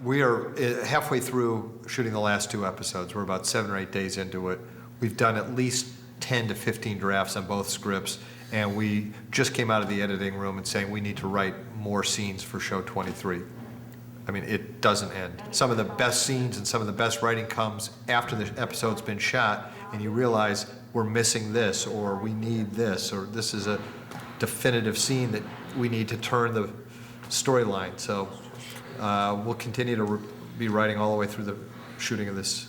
We are halfway through shooting the last 2 episodes. We're about 7 or 8 days into it. We've done at least 10 to 15 drafts on both scripts, and we just came out of the editing room and saying we need to write more scenes for show 23. I mean, it doesn't end. Some of the best scenes and some of the best writing comes after the episode's been shot, and you realize we're missing this, or we need this, or this is a definitive scene that we need to turn the storyline. So we'll continue to be writing all the way through the shooting of this.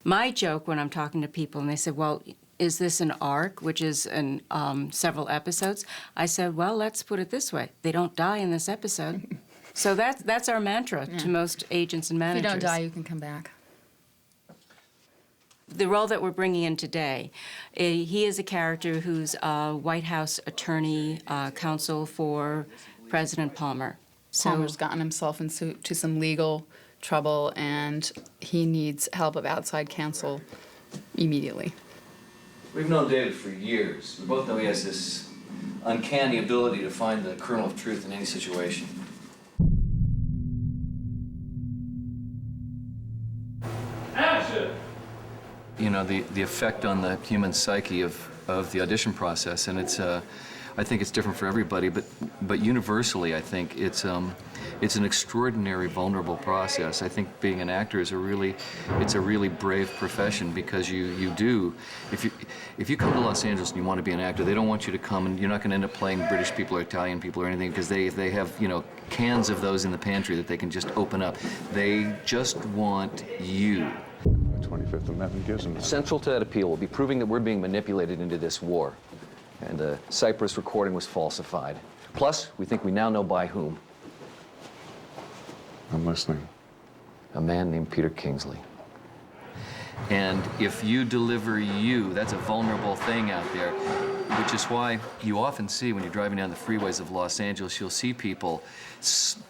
My joke when I'm talking to people and they say, well, is this an arc, which is in several episodes? I said, well, let's put it this way. They don't die in this episode. So that's our mantra to most agents and managers. If you don't die, you can come back. The role that we're bringing in today, he is a character who's a White House attorney, counsel for President Palmer. So Palmer's gotten himself into some legal trouble, and he needs help of outside counsel immediately. We've known David for years. We both know he has this uncanny ability to find the kernel of truth in any situation. Action! You know, the effect on the human psyche of the audition process, and it's I think it's different for everybody, but universally I think it's an extraordinary vulnerable process. I think being an actor is a really brave profession, because you do, if you come to Los Angeles and you want to be an actor, they don't want you to come, and you're not going to end up playing British people or Italian people or anything, because they have, you know, cans of those in the pantry that they can just open up. They just want you. The 25th Amendment gives them that. Central to that appeal will be proving that we're being manipulated into this war. And the Cyprus recording was falsified. Plus, we think we now know by whom. I'm listening. A man named Peter Kingsley. And if you deliver you, that's a vulnerable thing out there, which is why you often see when you're driving down the freeways of Los Angeles, you'll see people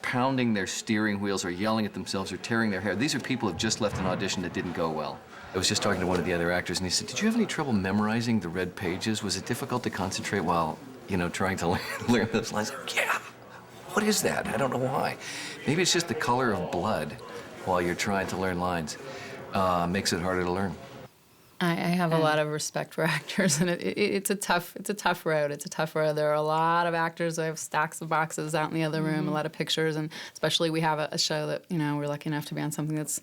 pounding their steering wheels or yelling at themselves or tearing their hair. These are people who have just left an audition that didn't go well. I was just talking to one of the other actors, and he said, did you have any trouble memorizing the red pages? Was it difficult to concentrate while, you know, trying to learn those lines? Yeah. What is that? I don't know why. Maybe it's just the color of blood while you're trying to learn lines. Makes it harder to learn. I have a lot of respect for actors, and it's a tough road. It's a tough road. There are a lot of actors who have stacks of boxes out in the other room, a lot of pictures, and especially we have a show that, you know, we're lucky enough to be on something that's,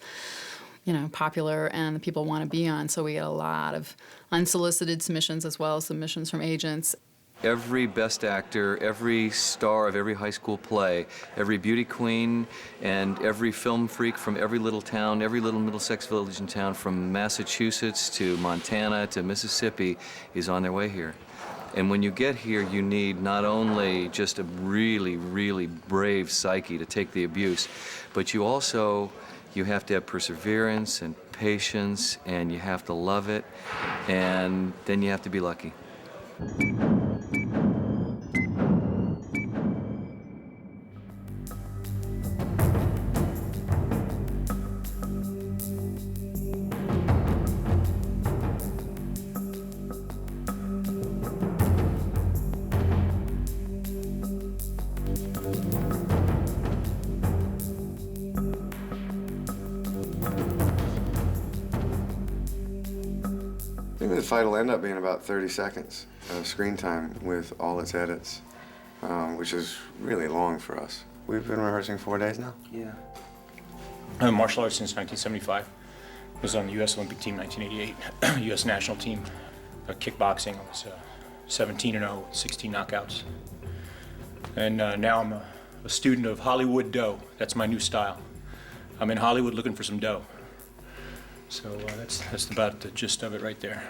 you know, popular and the people want to be on. So we get a lot of unsolicited submissions as well as submissions from agents. Every best actor, every star of every high school play, every beauty queen, and every film freak from every little town, every little Middlesex village and town, from Massachusetts to Montana to Mississippi, is on their way here. And when you get here, you need not only just a really, really brave psyche to take the abuse, but you have to have perseverance and patience, and you have to love it, and then you have to be lucky. I think the fight will end up being about 30 seconds of screen time with all its edits, which is really long for us. We've been rehearsing 4 days now. Yeah. I'm in martial arts since 1975. I was on the U.S. Olympic team 1988, U.S. national team. Kickboxing, I was 17-0, 16 knockouts. And now I'm a student of Hollywood dough. That's my new style. I'm in Hollywood looking for some dough. So that's about the gist of it right there.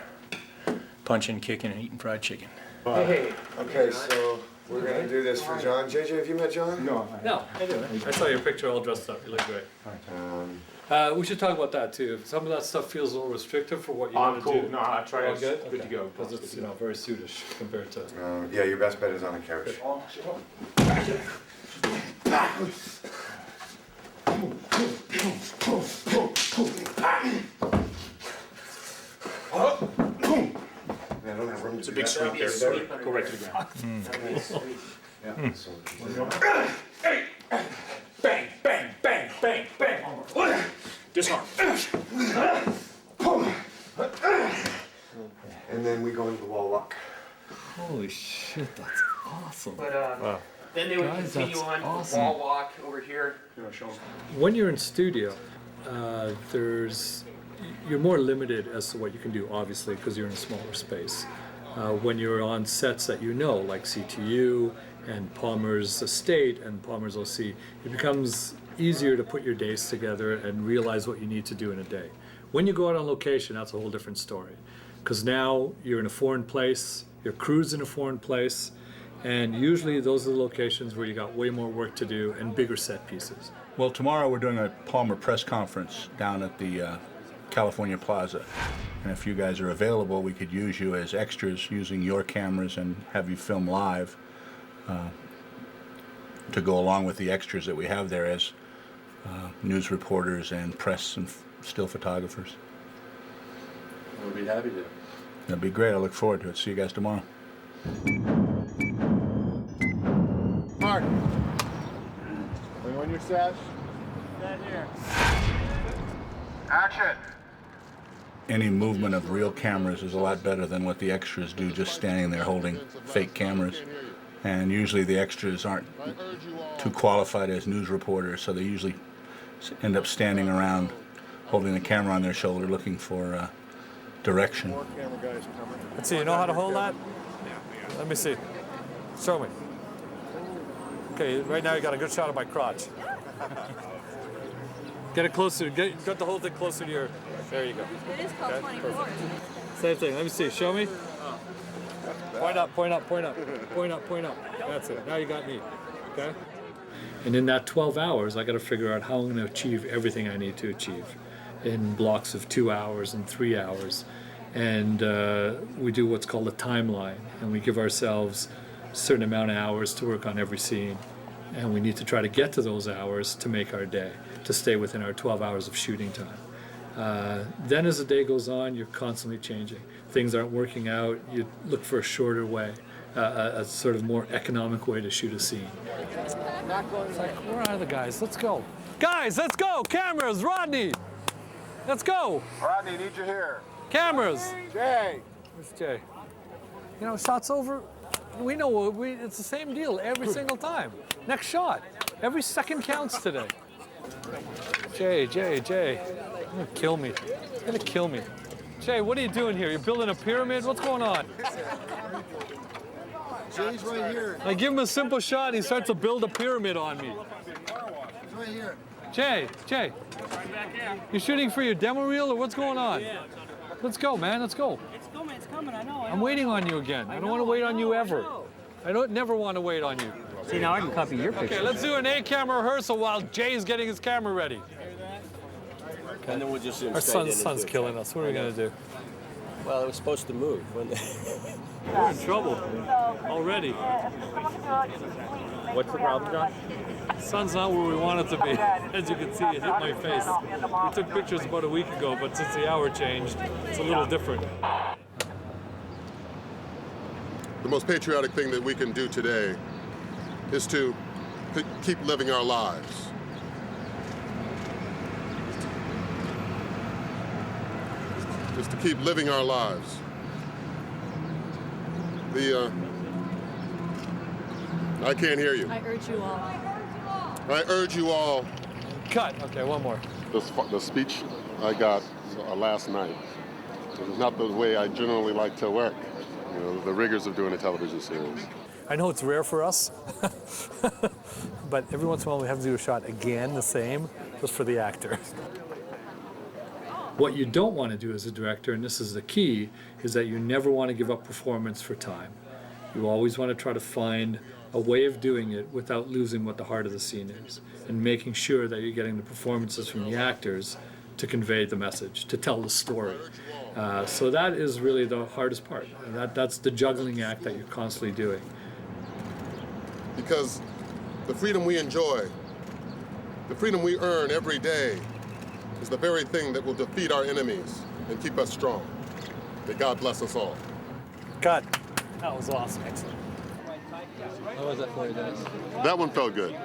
Punching, kicking, and eating fried chicken. Hey. Okay, so we're gonna do this for John. JJ, have you met John? No, I do. I saw your picture all dressed up. You look great. We should talk about that too. Some of that stuff feels a little restrictive for what you want to do. No, I try all good? Good to go, because it's very suitish compared to. Yeah, your best bet is on a couch. It's a big sweep there. Go right to the ground. Yeah. Bang, bang, bang, bang, bang. Disarm. And then we go into the wall lock. Holy shit, that's awesome. But then they would Guys, continue that's on awesome. wall walk over here. When you're in studio, you're more limited as to what you can do, obviously, because you're in a smaller space. When you're on sets that you know, like CTU and Palmer's Estate and Palmer's OC, it becomes easier to put your days together and realize what you need to do in a day. When you go out on location, that's a whole different story. Because now you're in a foreign place, your crew's in a foreign place, and usually those are the locations where you got way more work to do and bigger set pieces. Well, tomorrow we're doing a Palmer press conference down at the California Plaza. And if you guys are available, we could use you as extras using your cameras and have you film live to go along with the extras that we have there as news reporters and press and still photographers. We'll be happy to. That'd be great. I look forward to it. See you guys tomorrow. Mark, are you on your stash? Stand here. Action! Any movement of real cameras is a lot better than what the extras do just standing there holding fake cameras. And usually the extras aren't too qualified as news reporters, so they usually end up standing around holding the camera on their shoulder looking for direction. Let's see, you know how to hold that? Let me see. Show me. Okay, right now you got a good shot of my crotch. Get it closer, get the whole thing closer to your, there you go. It is called 24. Same thing, let me see, show me. Point up, point up, point up, point up, point up. That's it, now you got me, okay? And in that 12 hours, I gotta figure out how I'm gonna achieve everything I need to achieve in blocks of 2 hours and 3 hours. And we do what's called a timeline, and we give ourselves a certain amount of hours to work on every scene. And we need to try to get to those hours to make our day, to stay within our 12 hours of shooting time. Then as the day goes on, you're constantly changing. Things aren't working out, you look for a shorter way, a sort of more economic way to shoot a scene. It's like, where are the guys? Let's go. Guys, let's go! Cameras, Rodney! Let's go! Rodney, need you here. Cameras! Jay! Where's Jay? You know, shots over, we know it's the same deal every single time. Next shot. Every second counts today. Jay. You're gonna kill me. You're gonna kill me. Jay, what are you doing here? You're building a pyramid? What's going on? Jay's right here. I give him a simple shot and he starts to build a pyramid on me. He's right here. Jay. You shooting for your demo reel or what's going on? Let's go, man, let's go. It's coming, I know. I'm waiting on you again. I don't want to wait on you ever. I don't never want to wait on you. See, now I can copy your picture. Okay, let's do an A-camera rehearsal while Jay's getting his camera ready. And then we'll just Our son's killing us. What are we going to do? Well, it was supposed to move. We're in trouble already. What's the problem, John? Sun's not where we want it to be. As you can see, it hit my face. We took pictures about a week ago, but since the hour changed, it's a little different. The most patriotic thing that we can do today is to keep living our lives. Just to keep living our lives. I can't hear you. I urge you all. I urge you all. Cut. Okay, one more. The speech I got last night. It was not the way I generally like to work. You know, the rigors of doing a television series. I know it's rare for us, but every once in a while we have to do a shot again, the same, just for the actor. What you don't want to do as a director, and this is the key, is that you never want to give up performance for time. You always want to try to find a way of doing it without losing what the heart of the scene is, and making sure that you're getting the performances from the actors to convey the message, to tell the story. So that is really the hardest part. That's the juggling act that you're constantly doing. Because the freedom we enjoy, the freedom we earn every day, is the very thing that will defeat our enemies and keep us strong. May God bless us all. Cut. That was awesome. Excellent. How was that for you, Dennis? That one felt good.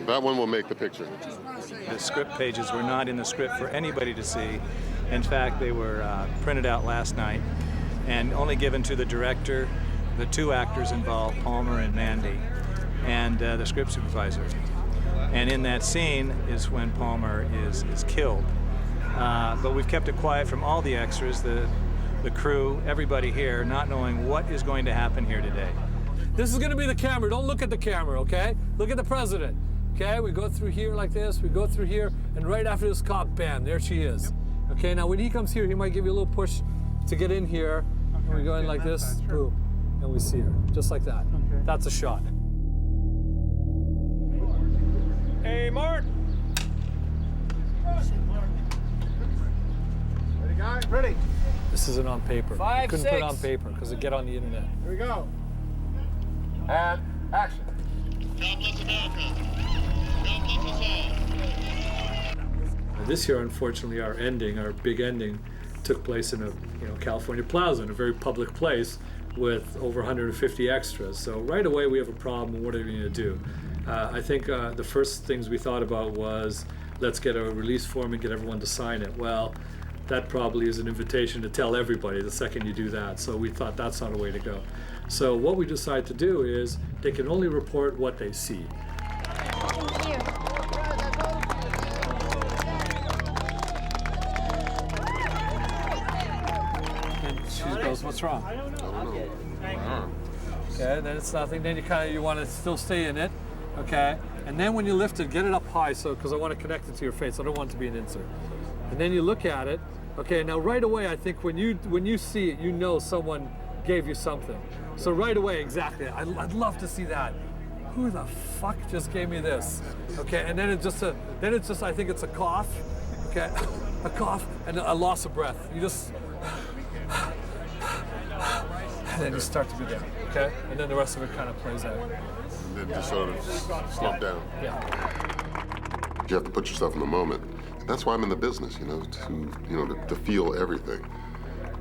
That one will make the picture. The script pages were not in the script for anybody to see. In fact, they were printed out last night and only given to the director, the two actors involved, Palmer and Mandy, and the script supervisor. And in that scene is when Palmer is killed. But we've kept it quiet from all the extras, the crew, everybody here, not knowing what is going to happen here today. This is going to be the camera. Don't look at the camera, okay? Look at the president. Okay, we go through here like this, we go through here, and right after this cop, bam, there she is. Okay, now when he comes here, he might give you a little push to get in here, and we go in like this, boom, and we see her, just like that. That's a shot. Hey, Mark! Ready, guys? Ready. This isn't on paper. 5, Couldn't put it 6. on paper, because it'd get on the internet. Here we go. And action. God bless America. God bless us all. This year, unfortunately, our big ending, took place in a California Plaza, in a very public place with over 150 extras. So right away we have a problem. What are we going to do? I think the first things we thought about was, let's get a release form and get everyone to sign it. Well, that probably is an invitation to tell everybody the second you do that. So we thought that's not a way to go. So what we decided to do is they can only report what they see. And she goes, "What's wrong?" I don't know. Okay, then it's nothing. Then you want to still stay in it, okay? And then when you lift it, get it up high, so because I want to connect it to your face. I don't want it to be an insert. And then you look at it. Okay, now right away, I think when you see it, you know someone gave you something. So right away, exactly. I'd love to see that. Who the fuck just gave me this? Okay, and then it's just I think it's a cough. Okay, a cough and a loss of breath. You just, and then you start to go down. Okay, and then the rest of it kind of plays out. And then just sort of slump down. Yeah. You have to put yourself in the moment. And that's why I'm in the business, to feel everything.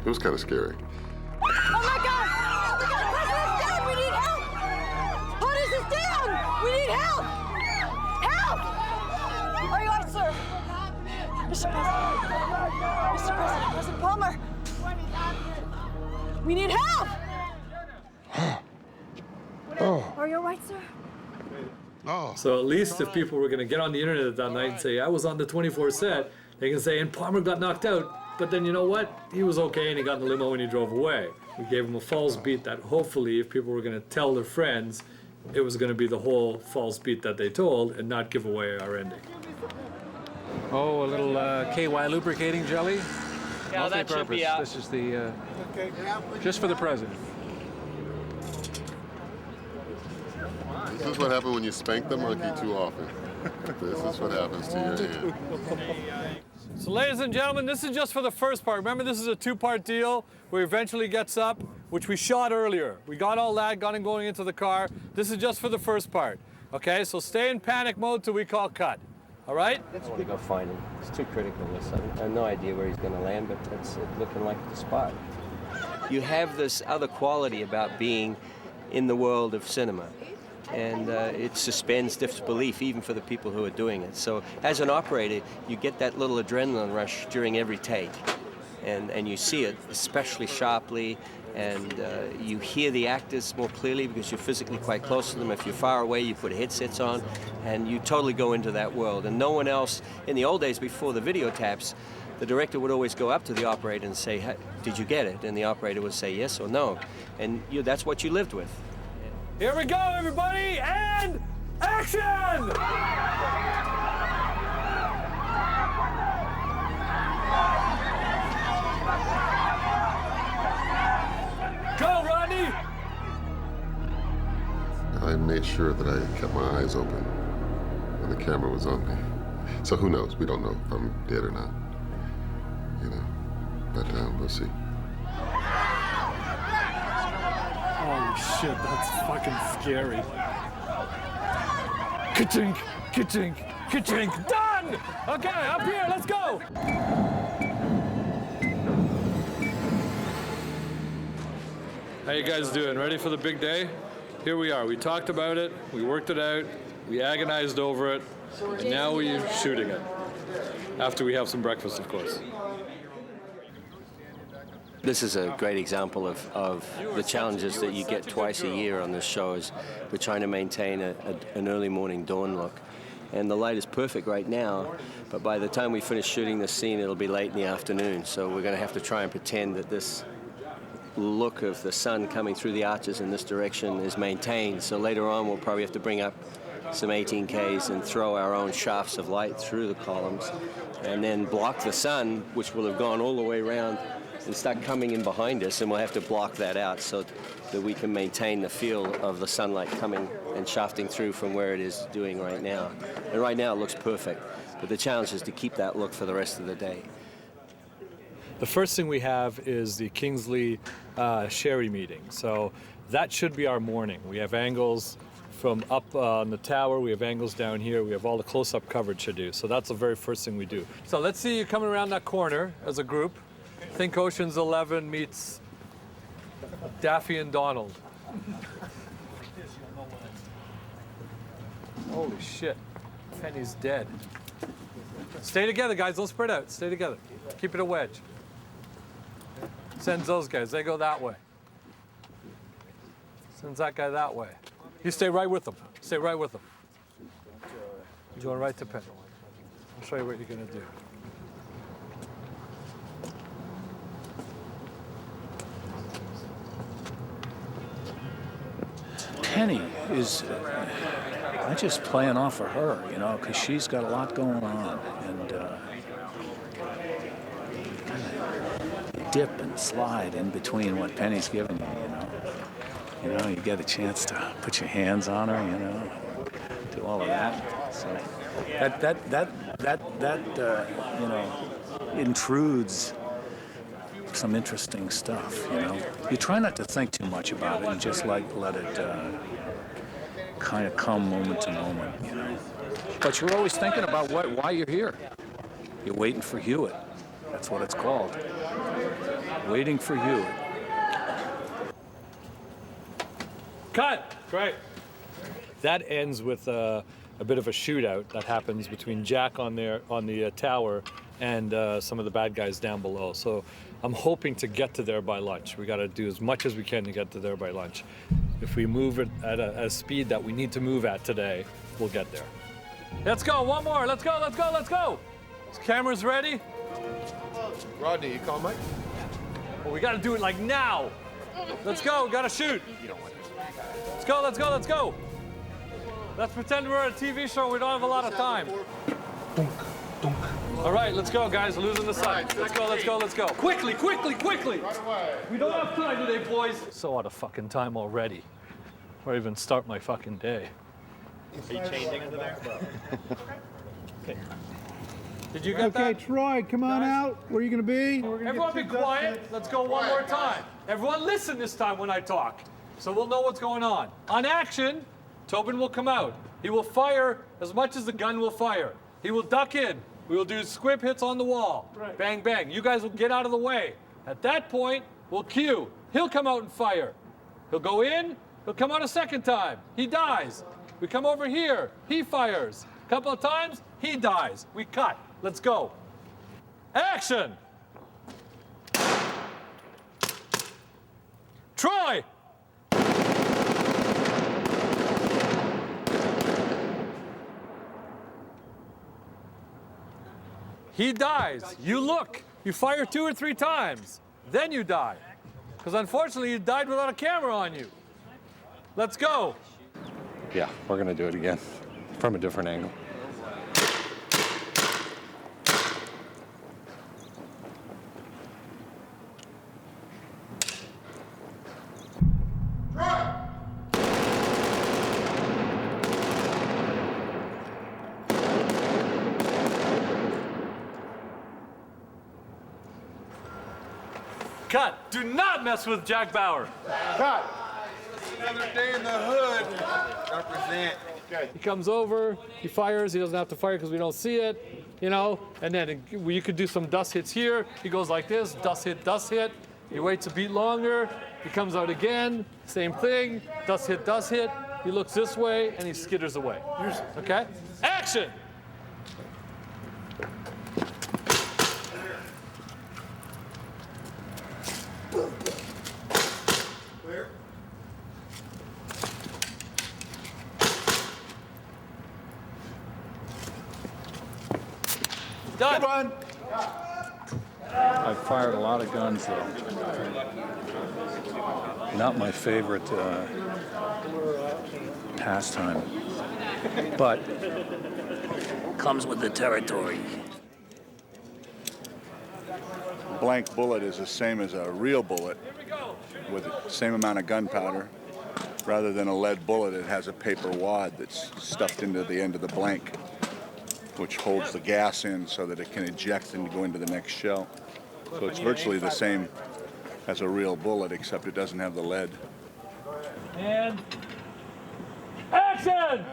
It was kind of scary. Oh my God! Oh my God! President's down! We need help! POTUS is down! We need help! Help! Are you on, sir? Mr. President, President Palmer. We need help! Are you all right, sir? Oh. So at least if people were going to get on the internet that night and say, I was on the 24 set, they can say, and Palmer got knocked out, but then you know what? He was okay and he got in the limo and he drove away. We gave him a false beat that hopefully if people were going to tell their friends, it was going to be the whole false beat that they told and not give away our ending. Oh, a little KY lubricating jelly. Yeah, that should be out. This is the, just for the president. This is what happens when you spank the monkey too often. This is what happens to your hand. So ladies and gentlemen, this is just for the first part. Remember, this is a two-part deal where he eventually gets up, which we shot earlier. We got all that, got him going into the car. This is just for the first part. Okay, so stay in panic mode till we call cut. All right? I want to go find him. It's too critical, this. I have no idea where he's going to land, but it's looking like the spot. You have this other quality about being in the world of cinema. And it suspends disbelief even for the people who are doing it. So as an operator, you get that little adrenaline rush during every take. And you see it especially sharply, and you hear the actors more clearly because you're physically quite close to them. If you're far away, you put headsets on, and you totally go into that world. And no one else, in the old days before the video taps, the director would always go up to the operator and say, hey, did you get it? And the operator would say yes or no. And that's what you lived with. Here we go, everybody, and action! Go, Rodney! I made sure that I kept my eyes open when the camera was on me. So who knows? We don't know if I'm dead or not. But we'll see. Holy shit, that's fucking scary. Ka-chink, ka-chink, ka-chink, done! Okay, up here, let's go! How you guys doing? Ready for the big day? here we are. We talked about it, we worked it out, we agonized over it, and now we're shooting it. After we have some breakfast, of course. This is a great example of the challenges that you get twice a year on this show. Is we're trying to maintain an early morning dawn look. And the light is perfect right now, but by the time we finish shooting this scene, it'll be late in the afternoon. So we're going to have to try and pretend that this look of the sun coming through the arches in this direction is maintained. So later on, we'll probably have to bring up some 18Ks and throw our own shafts of light through the columns, and then block the sun, which will have gone all the way around, and start coming in behind us, and we'll have to block that out so that we can maintain the feel of the sunlight coming and shafting through from where it is doing right now. And right now it looks perfect, but the challenge is to keep that look for the rest of the day. The first thing we have is the Kingsley Sherry meeting. So that should be our morning. We have angles from up on the tower, we have angles down here, we have all the close-up coverage to do. So that's the very first thing we do. So let's see you coming around that corner as a group. Think Ocean's 11 meets Daffy and Donald. Holy shit, Penny's dead. Stay together, guys, don't spread out, stay together. Keep it a wedge. Sends those guys, they go that way. Sends that guy that way. You stay right with them, stay right with them. You're going right to Penny. I'll show you what you're gonna do. Penny is not just playing off of her, you know, because she's got a lot going on, and you dip and slide in between what Penny's giving you, you know. You know, you get a chance to put your hands on her, you know, do all of that. So that you know, intrudes some interesting stuff, you know. You try not to think too much about it and just let it kind of come moment to moment, you know. But you're always thinking about why you're here. You're waiting for Hewitt. That's what it's called. Waiting for Hewitt. Cut! Great. That ends with a bit of a shootout that happens between Jack on the tower and some of the bad guys down below. So I'm hoping to get to there by lunch. We got to do as much as we can to get to there by lunch. If we move it at a speed that we need to move at today, we'll get there. Let's go, one more. Let's go, let's go, let's go. Is cameras ready? Rodney, you call Mike? Well, we got to do it like now. Let's go, got to shoot. Let's go, let's go, let's go. Let's pretend we're at a TV show and we don't have a lot of time. All right, let's go, guys. We're losing the sun. Let's go, let's go, let's go. Quickly, quickly, quickly. We don't have time today, boys. So out of fucking time already. Or even start my fucking day. Are you changing under there? Okay. Did you get that? Okay, Troy, come on out. Where are you going to be? Everyone be quiet. Let's go one more time. Everyone listen this time when I talk, so we'll know what's going on. On action, Tobin will come out. He will fire as much as the gun will fire. He will duck in. We will do squib hits on the wall. Right. Bang, bang. You guys will get out of the way. At that point, we'll cue. He'll come out and fire. He'll go in. He'll come out a second time. He dies. We come over here. He fires. A couple of times, he dies. We cut. Let's go. Action! Troy! He dies. You look. You fire 2 or 3 times. Then you die. Because unfortunately, you died without a camera on you. Let's go. Yeah, we're going to do it again from a different angle. Cut. Do not mess with Jack Bauer. Cut. Another day in the hood. Represent. Okay. He comes over, he fires, he doesn't have to fire because we don't see it, you know, and then you could do some dust hits here. He goes like this, dust hit, He waits a beat longer. He comes out again. Same thing. Does hit. He looks this way, and he skitters away. Okay? Action! Done. Come on. I've fired a lot of guns, though. Not my favorite pastime, but comes with the territory. Blank bullet is the same as a real bullet with the same amount of gunpowder. Rather than a lead bullet, it has a paper wad that's stuffed into the end of the blank, which holds the gas in so that it can eject and go into the next shell. So it's virtually the same as a real bullet, except it doesn't have the lead. And action!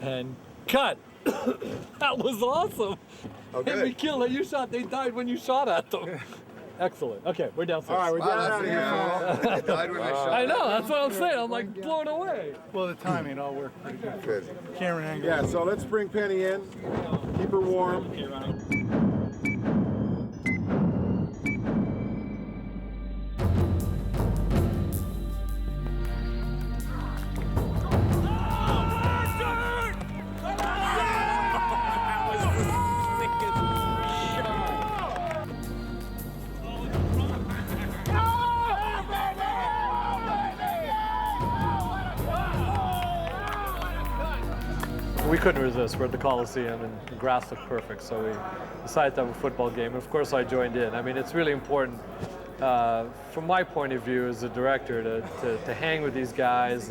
And cut. That was awesome. Okay. Every kill that you shot, they died when you shot at them. Excellent. Okay, we're downstairs. All right, we're down out of here. They died when they shot. I know, that's what I'm saying. I'm like blown away. Well, the timing all worked pretty good. Good. Camera angle. Yeah, so let's bring Penny in. Keep her warm. We couldn't resist. We're at the Coliseum and the grass looked perfect, so we decided to have a football game. And of course, I joined in. I mean, it's really important from my point of view as a director to hang with these guys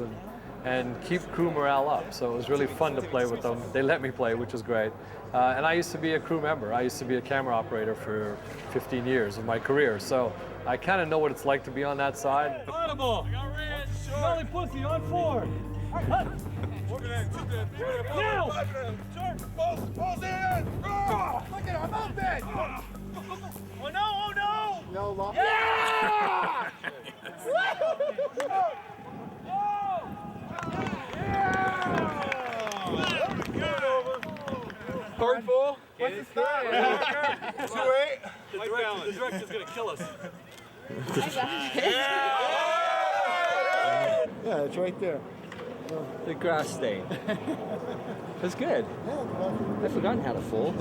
and keep crew morale up. So it was really fun to play with them. They let me play, which was great. And I used to be a crew member. I used to be a camera operator for 15 years of my career. So I kind of know what it's like to be on that side. Audible! Smelly pussy on 4. Now! Balls in! Look at him, I'm dead! Oh no, oh no! No loss. Yeah! Third full. What's the start? 2-8. The director's gonna kill us. Yeah, it's right there. The grass stain. That's good. I've forgotten how to fall.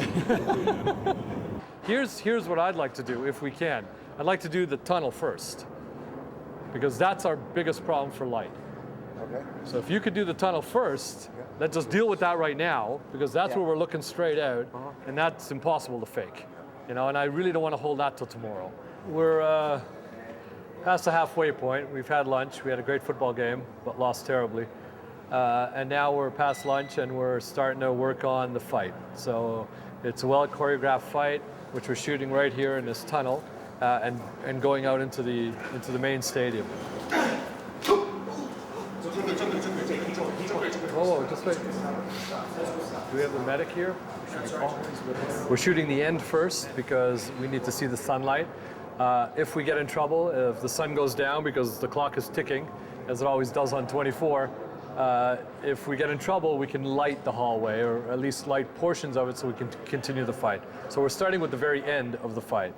Here's what I'd like to do, if we can. I'd like to do the tunnel first, because that's our biggest problem for light. Okay. So if you could do the tunnel first, let's just deal with that right now, because that's where we're looking straight out, and that's impossible to fake. You know, and I really don't want to hold that till tomorrow. We're past the halfway point. We've had lunch. We had a great football game, but lost terribly. And now we're past lunch and we're starting to work on the fight. So it's a well choreographed fight, which we're shooting right here in this tunnel, and going out into the main stadium. Oh, just wait. Do we have the medic here? We're shooting the end first because we need to see the sunlight. If we get in trouble, if the sun goes down because the clock is ticking, as it always does on 24, if we get in trouble, we can light the hallway, or at least light portions of it so we can continue the fight. So we're starting with the very end of the fight.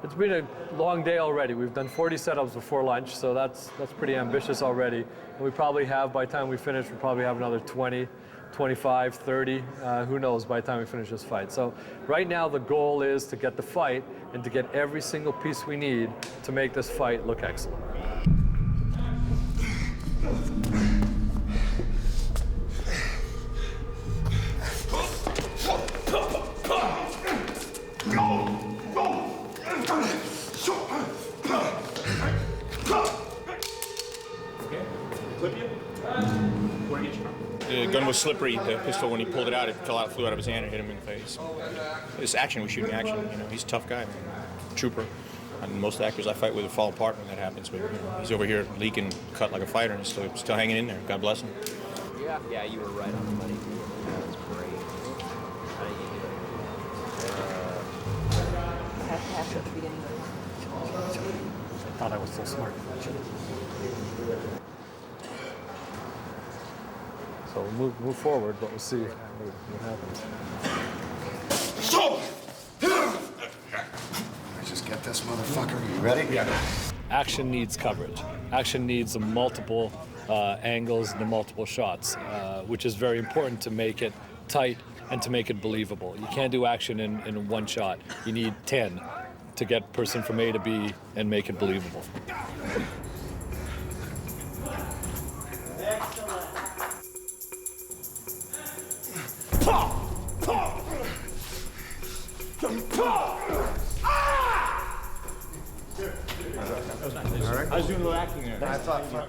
It's been a long day already. We've done 40 setups before lunch, so that's pretty ambitious already. And we probably have, by the time we finish, we'll probably have another 20, 25, 30, who knows by the time we finish this fight. So right now the goal is to get the fight and to get every single piece we need to make this fight look excellent. was slippery. The pistol, when he pulled it out, it flew out of his hand and hit him in the face. This action, we're shooting action. You know, he's a tough guy, man. Trooper. And most actors I fight with fall apart when that happens. But you know, he's over here leaking, cut like a fighter, and still hanging in there. God bless him. Yeah, you were right on the money. That was great. How do you do it? Half at the beginning. I thought I was so smart. So we'll move forward, but we'll see what happens. Stop! Just get this motherfucker. You ready? Yeah. Action needs coverage. Action needs the multiple angles and the multiple shots, which is very important to make it tight and to make it believable. You can't do action in one shot. You need 10 to get person from A to B and make it believable. All right. I was doing a little acting there. I thought. Can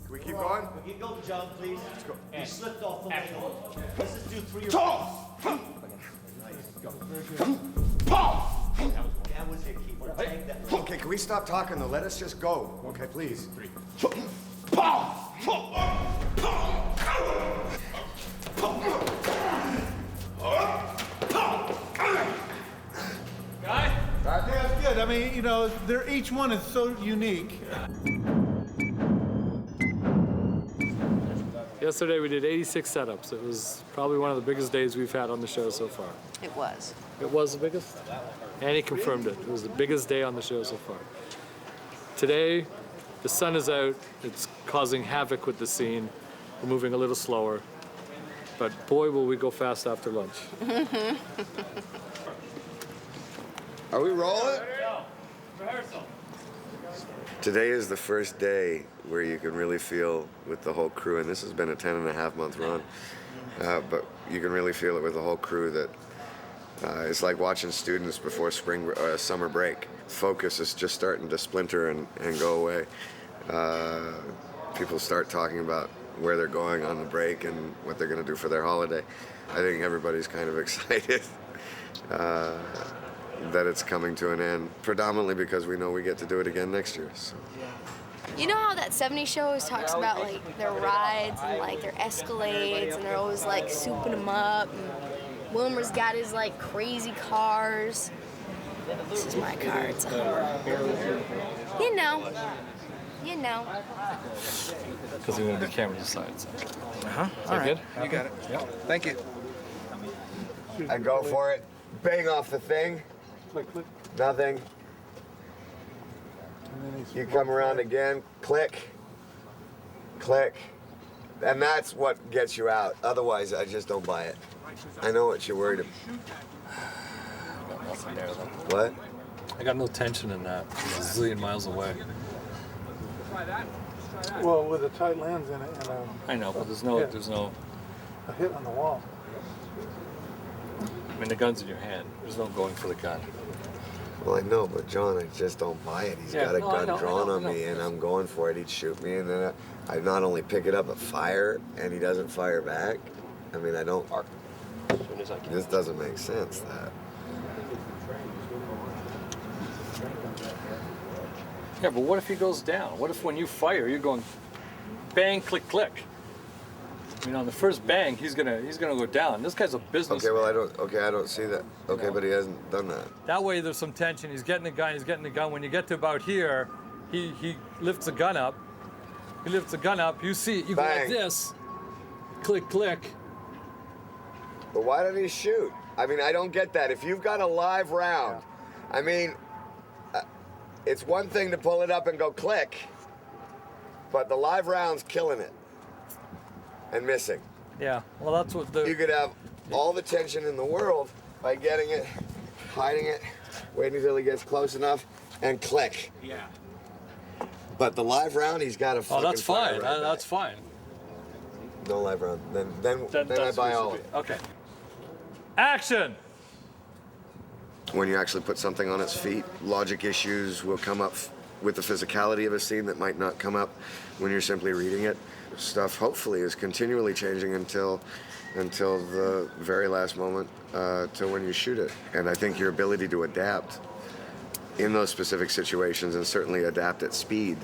we keep going? We can go, John, please. Let's go. You slipped off the leg. Let's just do 3 or 4. That was it. Keep take that. Okay, can we stop talking though? Let us just go. Okay, please. 3. Yeah, it's good. I mean, you know, each one is so unique. Yesterday we did 86 setups. It was probably one of the biggest days we've had on the show so far. It was. It was the biggest? And he confirmed it. It was the biggest day on the show so far. Today, the sun is out. It's causing havoc with the scene. We're moving a little slower. But boy, will we go fast after lunch. Are we rolling? Rehearsal. Today is the first day where you can really feel with the whole crew, and this has been a 10.5-month run, but you can really feel it with the whole crew that it's like watching students before summer break. Focus is just starting to splinter and go away. People start talking about where they're going on the break and what they're going to do for their holiday. I think everybody's kind of excited that it's coming to an end, predominantly because we know we get to do it again next year. So. You know how that 70s show always talks about like their rides and like their Escalades, and they're always like souping them up, and Wilmer's got his like crazy cars. This is my car, it's a Hummer. You know. Because we want the camera decides. Uh-huh. All right. Good? You got it. Yep. Thank you. I go for it. Bang off the thing. Click, click. Nothing. You come around again. Click. Click. And that's what gets you out. Otherwise, I just don't buy it. I know what you're worried about. Got nothing there, though. What? I got no tension in that. It's a zillion miles away. Well, with a tight lens in it and I know, but there's no a hit on the wall. I mean, the gun's in your hand. There's no going for the gun. Well, I know, but John, I just don't buy it. He's got a gun drawn on me, and I'm going for it. He'd shoot me, and then I not only pick it up, but fire, and he doesn't fire back. I mean, I don't. As soon as I can. This doesn't make sense. That. Yeah, but what if he goes down? What if when you fire, you're going bang, click, click? I mean, on the first bang, he's gonna go down. This guy's a business. Okay, well, I don't see that. Okay, but he hasn't done that. That way, there's some tension. He's getting the gun. When you get to about here, he lifts the gun up. He lifts the gun up. You see it. You Bang. go like this. Click, click. But why don't he shoot? I mean, I don't get that. If you've got a live round, I mean, it's one thing to pull it up and go click, but the live round's killing it and missing. Yeah, well, that's what the... You could have all the tension in the world by getting it, hiding it, waiting until he gets close enough, and click. Yeah. But the live round, he's got to fucking Oh, that's fine. fire right That's fine. back. No live round. Then I buy all of it. Okay. Action! When you actually put something on its feet, logic issues will come up with the physicality of a scene that might not come up when you're simply reading it. Stuff hopefully is continually changing until the very last moment till when you shoot it. And I think your ability to adapt in those specific situations, and certainly adapt at speed,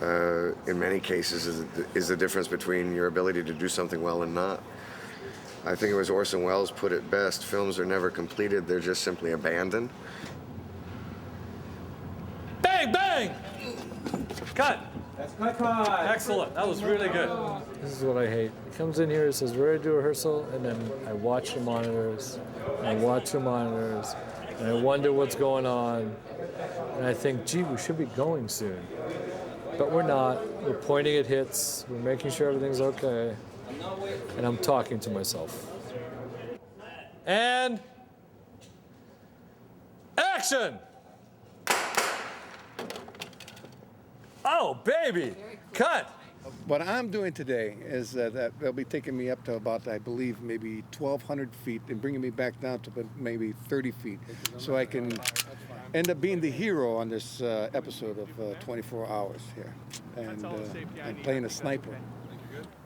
in many cases is the difference between your ability to do something well and not. I think it was Orson Welles put it best: films are never completed, they're just simply abandoned. Bang, bang! Cut! That's my cut. Excellent, that was really good. This is what I hate. He comes in here, he says, we're ready to do rehearsal, and then I watch the monitors, and I watch the monitors, and I wonder what's going on, and I think, gee, we should be going soon. But we're not. We're pointing at hits, we're making sure everything's okay, and I'm talking to myself. And action! Oh, baby! Cut! What I'm doing today is that they'll be taking me up to about, I believe, maybe 1,200 feet and bringing me back down to maybe 30 feet, so I can end up being the hero on this episode of 24 Hours here. And I'm playing a sniper.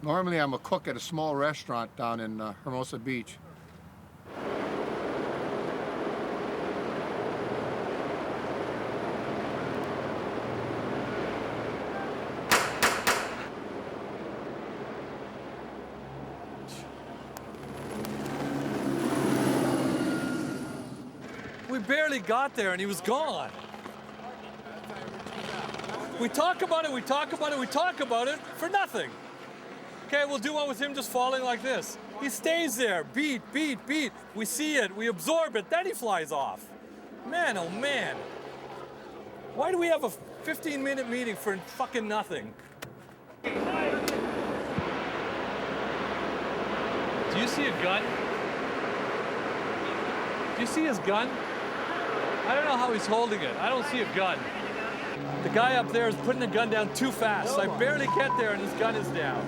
Normally, I'm a cook at a small restaurant down in Hermosa Beach. We barely got there and he was gone. We talk about it, we talk about it, we talk about it for nothing. Okay, we'll do one with him just falling like this. He stays there, beat, beat, beat. We see it, we absorb it, then he flies off. Man, oh man. Why do we have a 15-minute meeting for fucking nothing? Do you see a gun? Do you see his gun? I don't know how he's holding it. I don't see a gun. The guy up there is putting the gun down too fast. I barely get there and his gun is down.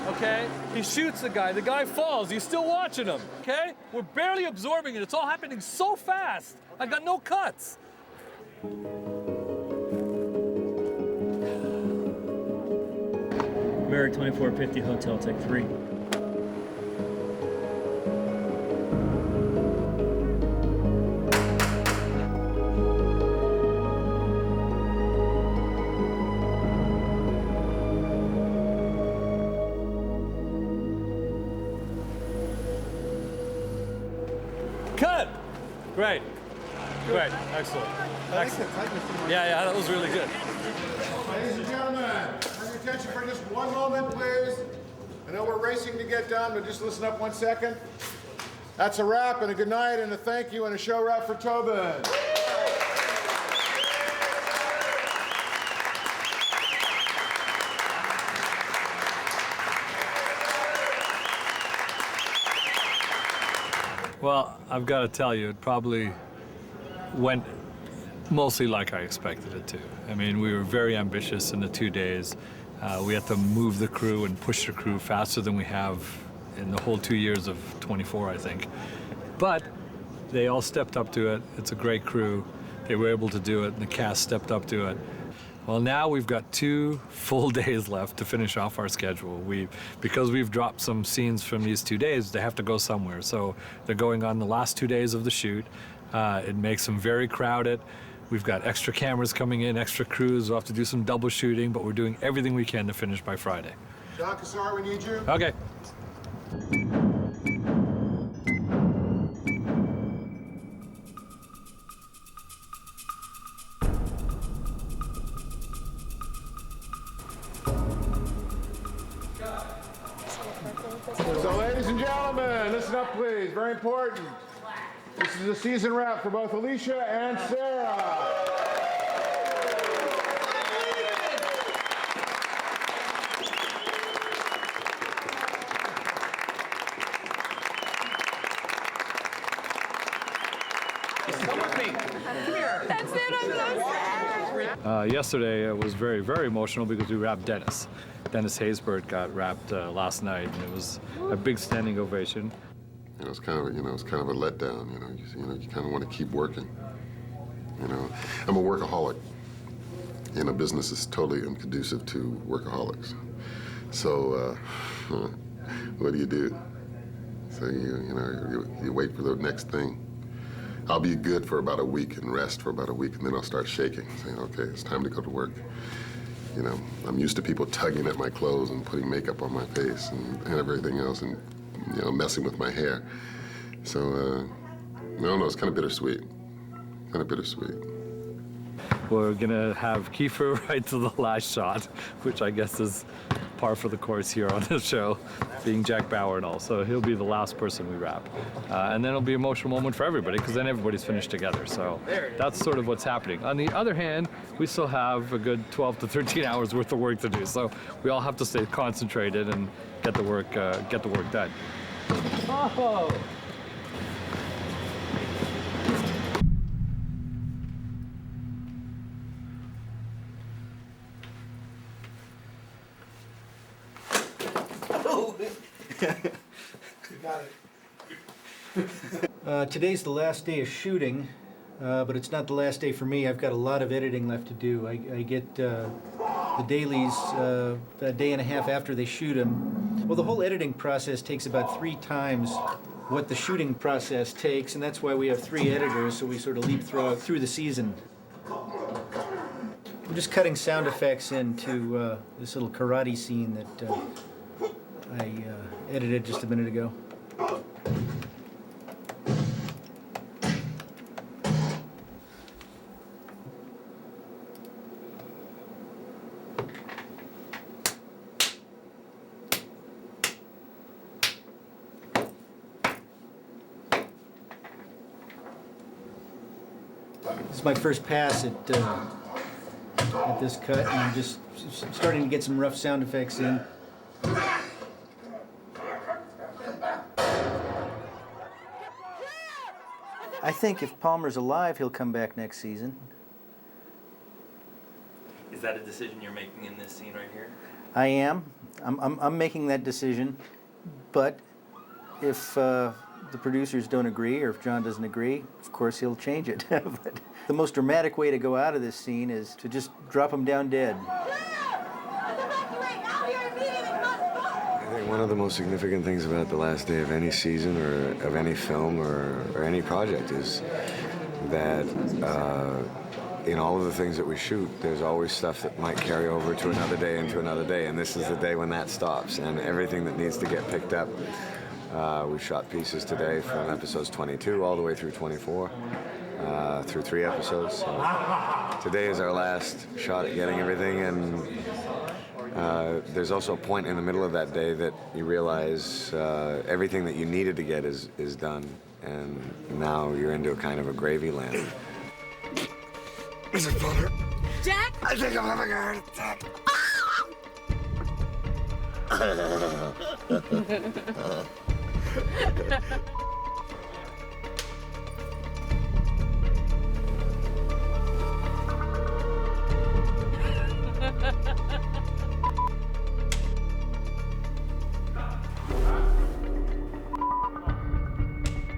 Okay? He shoots the guy falls. He's still watching him. Okay? We're barely absorbing it. It's all happening so fast. I got no cuts. Marriott 2450 Hotel, take 3. Cut! Great. Great. Excellent. Excellent. Yeah, that was really good. Ladies and gentlemen, have your attention for just one moment, please. I know we're racing to get done, but just listen up 1 second. That's a wrap and a good night and a thank you and a show wrap for Tobin. Well, I've got to tell you, it probably went mostly like I expected it to. I mean, we were very ambitious in the 2 days. We had to move the crew and push the crew faster than we have in the whole 2 years of 24, I think. But they all stepped up to it. It's a great crew. They were able to do it, and the cast stepped up to it. Well, now we've got 2 full days left to finish off our schedule. Because we've dropped some scenes from these 2 days, they have to go somewhere. So they're going on the last 2 days of the shoot. It makes them very crowded. We've got extra cameras coming in, extra crews. We'll have to do some double shooting, but we're doing everything we can to finish by Friday. John Cassar, we need you. Okay. So, ladies and gentlemen, listen up, please. Very important. This is a season wrap for both Alicia and Sarah. Come with me. Come here. That's it. I'm so sad. Yesterday it was very, very emotional because we wrapped Dennis. Dennis Haysbert got wrapped last night, and it was a big standing ovation. It's kind of a letdown. You kind of want to keep working. I'm a workaholic. You know, business is totally unconducive to workaholics. So, what do? So you wait for the next thing. I'll be good for about a week and rest for about a week, and then I'll start shaking, saying, okay, it's time to go to work. You know, I'm used to people tugging at my clothes and putting makeup on my face and everything else, and, you know, messing with my hair. So, I don't know, it's kind of bittersweet. Kind of bittersweet. We're gonna have Kiefer right to the last shot, which I guess is par for the course here on this show, being Jack Bauer and all. So he'll be the last person we wrap. And then it'll be an emotional moment for everybody, because then everybody's finished together. So that's sort of what's happening. On the other hand, we still have a good 12 to 13 hours worth of work to do. So we all have to stay concentrated and get the work done. Oh! You got it. Today's the last day of shooting, but it's not the last day for me. I've got a lot of editing left to do. I get the dailies a day and a half after they shoot them. Well, the whole editing process takes about 3 times what the shooting process takes, and that's why we have 3 editors, so we sort of leapfrog through the season. I'm just cutting sound effects into this little karate scene that I edited just a minute ago. This is my first pass at this cut, and I'm just starting to get some rough sound effects in. I think if Palmer's alive, he'll come back next season. Is that a decision you're making in this scene right here? I am. I'm making that decision. But if the producers don't agree, or if John doesn't agree, of course he'll change it. But the most dramatic way to go out of this scene is to just drop him down dead. I think one of the most significant things about the last day of any season or of any film or any project is that in all of the things that we shoot, there's always stuff that might carry over to another day and to another day, and this is the day when that stops, and everything that needs to get picked up. We shot pieces today from episodes 22 all the way through 24, through 3 episodes. So today is our last shot at getting everything, and there's also a point in the middle of that day that you realize everything that you needed to get is done, and now you're into a kind of a gravy land. Is it butter? Jack? I think I'm having a heart attack.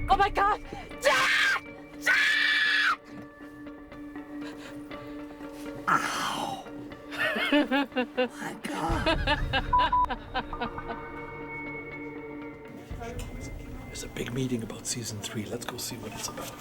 Oh my God! Jack! Jack! Ow! My God. There's a big meeting about season 3. Let's go see what it's about.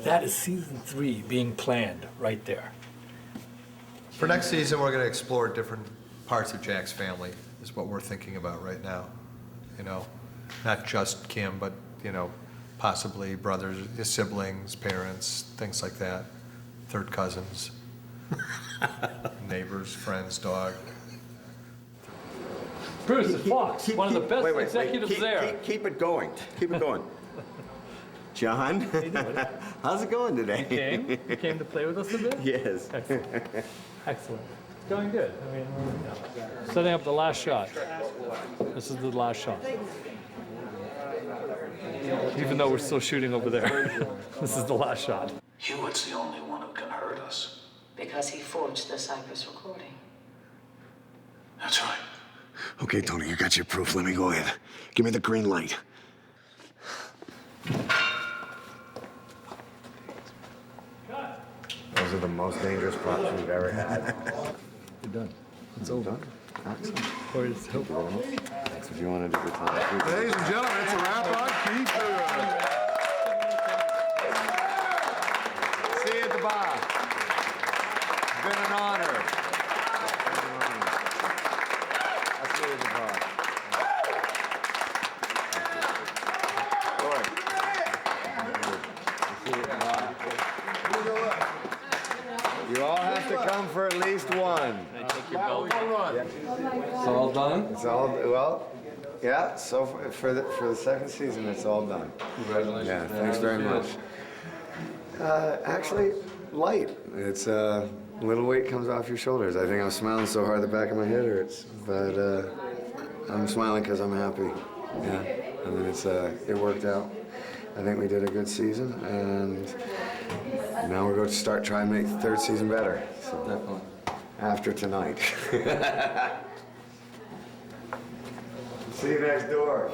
That is season 3 being planned right there. For next season, we're going to explore different parts of Jack's family, is what we're thinking about right now. You know, not just Kim, but, you know, possibly brothers, his siblings, parents, things like that, third cousins, neighbors, friends, dog. Bruce, it's Fox, one of the best executives keep, there. Keep it going. Keep it going. John, how's it going today? You came to play with us a bit? Yes. Excellent. Excellent. It's going good. I mean, we're setting up the last shot. This is the last shot. Even though we're still shooting over there, this is the last shot. Hewitt's the only one who can hurt us. because he forged the Cypress recording. That's right. Okay, Tony, you got your proof. Let me go in. Give me the green light. Those are the most dangerous props we've ever had. You're done. It's over. Done? Excellent. Or it's over. That's what you want to do, Tom. Ladies and gentlemen, it's a wrap on Kiefer. See you at the bar. It's been an honor. I'll see you at the bar. You all have to come for at least one. Can I take your belt? It's all done? It's all, well, yeah, so for the second season, it's all done. Congratulations. Yeah, thanks very much. Actually, light. It's a little weight comes off your shoulders. I think I'm smiling so hard the back of my head hurts, but I'm smiling because I'm happy. Yeah, I mean, it worked out. I think we did a good season, and now we're going to start trying to make the third season better. So definitely. After tonight. See you next door.